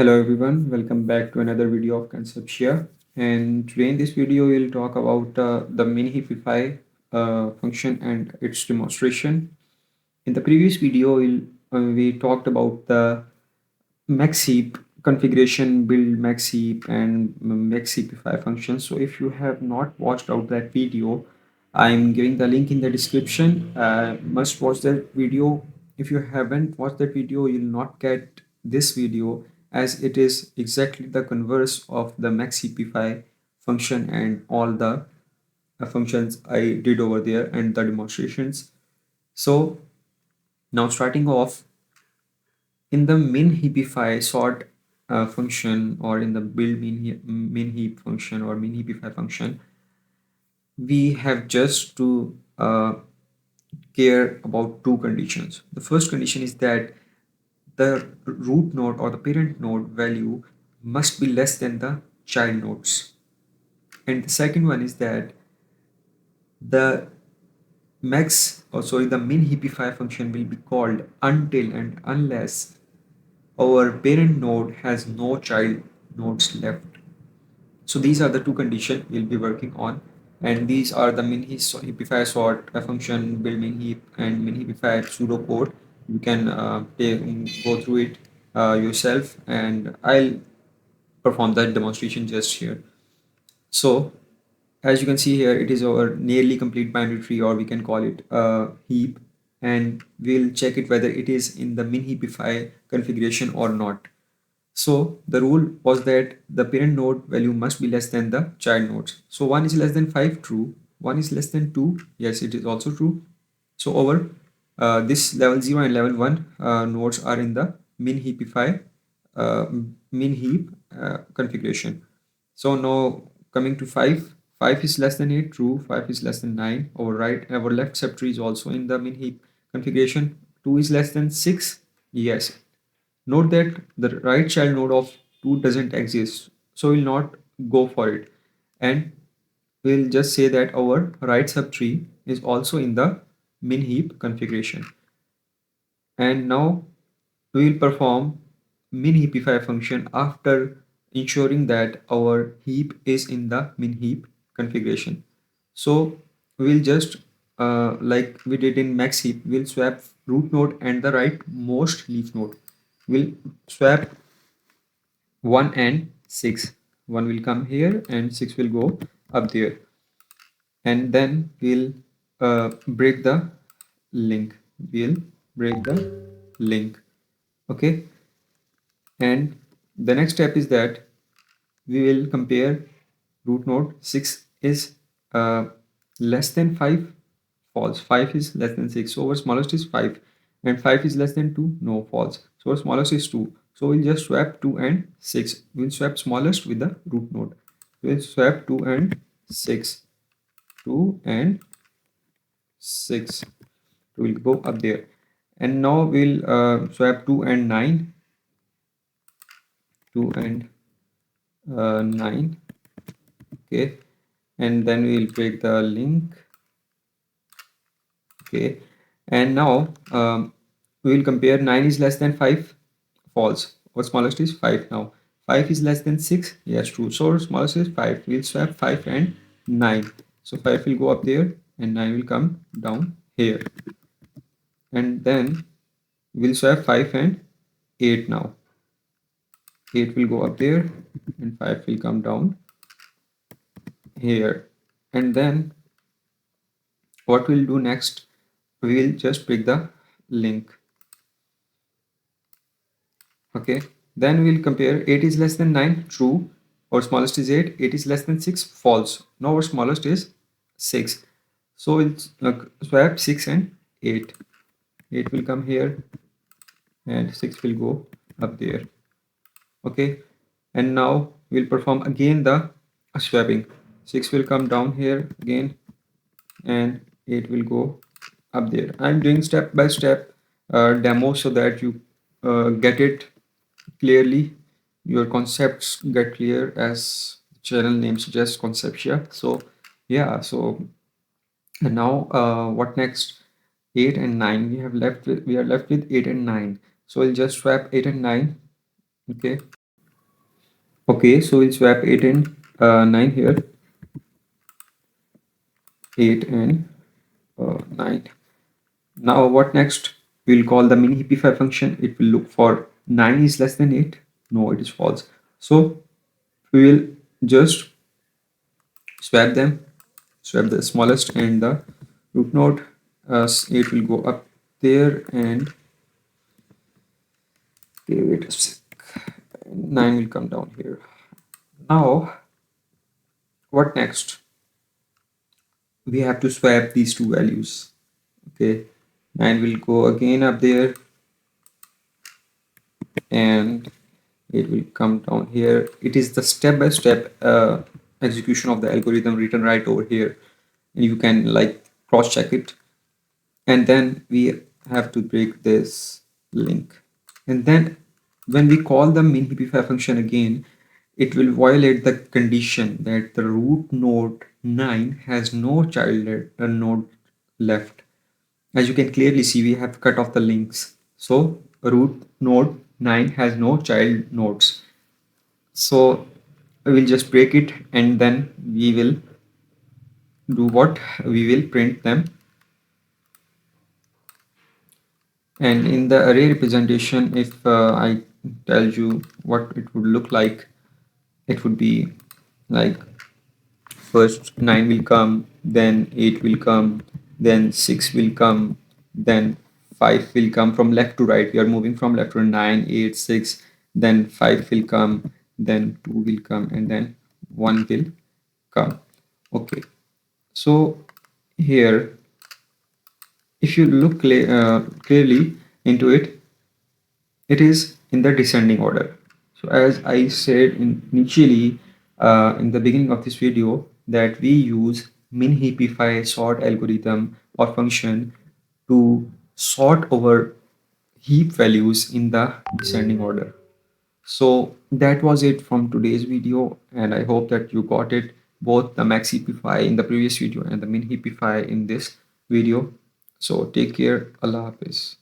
Hello everyone, welcome back to another video of Conceptia. And today in this video, we'll talk about the Min Heap function and its demonstration. In the previous video, we talked about the max heap configuration, build max heap and max heapify functions. So if you have not watched out that video, I'm giving the link in the description. Must watch that video. If you haven't watched that video, you'll not get this video, as it is exactly the converse of the max heapify function and all the functions I did over there and the demonstrations. So now starting off, in the min heapify sort function, or in the build min heap function or min heapify function, we have just to care about two conditions. The first condition is that the root node or the parent node value must be less than the child nodes, and the second one is that the the min heapify function will be called until and unless our parent node has no child nodes left. So these are the two conditions we'll be working on, and these are the min heapify sort function, build min heap, and min heapify pseudocode. You can go through it yourself, and I'll perform that demonstration just here. So as you can see here, it is our nearly complete binary tree, or we can call it a heap, and we'll check it whether it is in the min heapify configuration or not. So the rule was that the parent node value must be less than the child nodes. So 1 is less than 5, true. 1 is less than 2, yes, it is also true. So over this level 0 and level 1 nodes are in the min heapify uh, min heap configuration. So now coming to 5, 5 is less than 8, true. 5 is less than 9, our right, our left subtree is also in the min heap configuration. 2 is less than 6, yes. Note that the right child node of 2 doesn't exist, so we'll not go for it, and we'll just say that our right subtree is also in the min heap configuration. And now we will perform min heapify function after ensuring that our heap is in the min heap configuration. So we'll just like we did in max heap, we'll swap root node and the rightmost leaf node. We'll swap 1 and 6. 1 will come here and 6 will go up there, and then we'll break the link. We'll break the link. Okay, and the next step is that we will compare root node. 6 is less than 5, false. 5 is less than 6, so our smallest is 5, and 5 is less than 2, no, false. So our smallest is 2, so we'll just swap 2 and 6. We'll swap smallest with the root node. We'll swap 2 and 6. 2 and 6, we'll go up there, and now we'll swap 2 and 9. 2 and 9. Okay, and then we'll break the link. Okay, and now we will compare. 9 is less than 5, false. Our smallest is 5 now. 5 is less than 6, yes, true. So our smallest is 5. We'll swap 5 and 9. So 5 will go up there and 9 will come down here, and then we'll swap 5 and 8 now. 8 will go up there and 5 will come down here, and then what we'll do next, we'll just break the link. Okay, then we'll compare. 8 is less than 9, true. Our smallest is 8. 8 is less than 6, false. Now our smallest is 6, so we'll swap 6 and 8. 8 will come here and 6 will go up there. Okay, and now we'll perform again the swapping. 6 will come down here again and 8 will go up there. I'm doing step by step demo so that you get it clearly, your concepts get clear, as the channel name suggests, conceptia. So yeah, so and now what next? 8 and 9 we are left with 8 and 9, so we'll just swap 8 and 9. Okay, Okay, so we'll swap 8 and 9 here. 8 and 9. Now what next? We'll call the min heapify function. It will look for 9 is less than 8. No, it is false. So we will just swap them, swap the smallest and the root node. 8 will go up there, and okay, wait a sec. 9 will come down here. Now what next? We have to swap these two values. Okay, 9 will go again up there, and it will come down here. It is the step-by-step execution of the algorithm written right over here, and you can like cross-check it. And then we have to break this link, and then when we call the min heapify function again, it will violate the condition that the root node 9 has no child node left. As you can clearly see, we have cut off the links. So root node 9 has no child nodes. So we will just break it, and then we will do what? We will print them. And in the array representation, if I tell you what it would look like, it would be like first 9 will come, then 8 will come, then 6 will come, then 5 will come from left to right. We are moving from left to right. 9, 8, 6, then 5 will come, then 2 will come, and then 1 will come. Okay, so here, if you look clearly into it, it is in the descending order. So as I said initially in the beginning of this video, that we use min heapify sort algorithm or function to sort our heap values in the descending order. So that was it from today's video, and I hope that you got it, both the max heapify in the previous video and the min heapify in this video. So take care. Allah Hafiz.